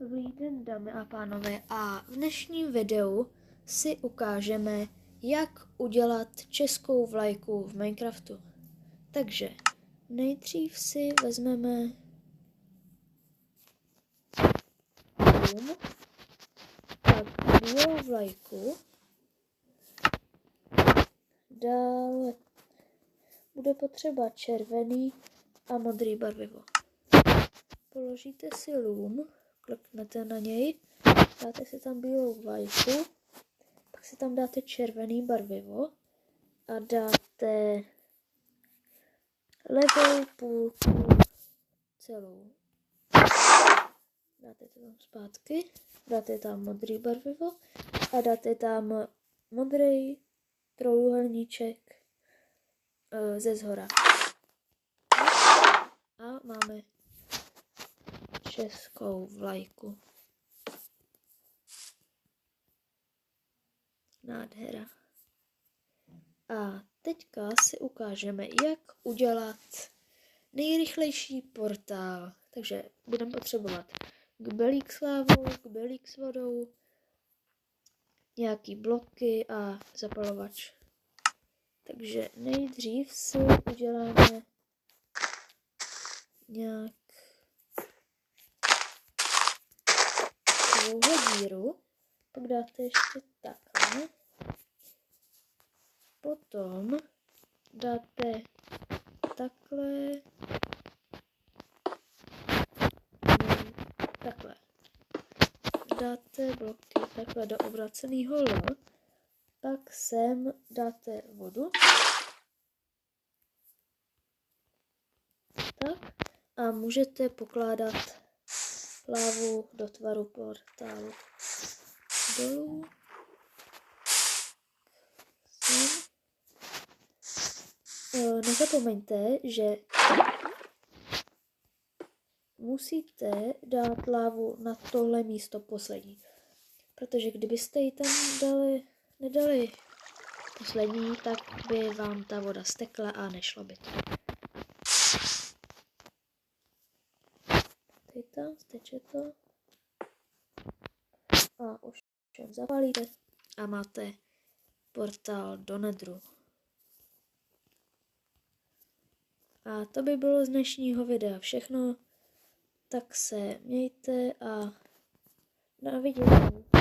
Dobrý den, dámy a pánové, a v dnešním videu si ukážeme, jak udělat českou vlajku v Minecraftu. Takže nejdřív si vezmeme tak bílou vlajku, dále bude potřeba červený a modrý barvivo. Položíte si loom, kliknete na něj, dáte si tam bílou vlajku, pak si tam dáte červený barvivo a dáte levou půlku celou. Dáte to tam zpátky, dáte tam modrý barvivo a dáte tam modrý trojúhelníček ze zhora. A máme českou vlajku. Nádhera. A teďka si ukážeme, jak udělat nejrychlejší portál. Takže budeme potřebovat kbelík s lávou, kbelík s vodou, nějaký bloky a zapalovač. Takže nejdřív si uděláme nějak takovouhle díru, pak dáte ještě takhle, potom dáte takhle, takhle, dáte bloky takhle do obraceného L, pak sem dáte vodu, tak, a můžete pokládat lávu do tvaru portálu. Dolů. Nezapomeňte, že musíte dát lávu na tohle místo poslední. Protože kdybyste ji tam nedali poslední, tak by vám ta voda stekla a nešlo by to. Teď tam steče to. A už zapálíte a máte portál do Nedru. A to by bylo z dnešního videa všechno. Tak se mějte a na vidění.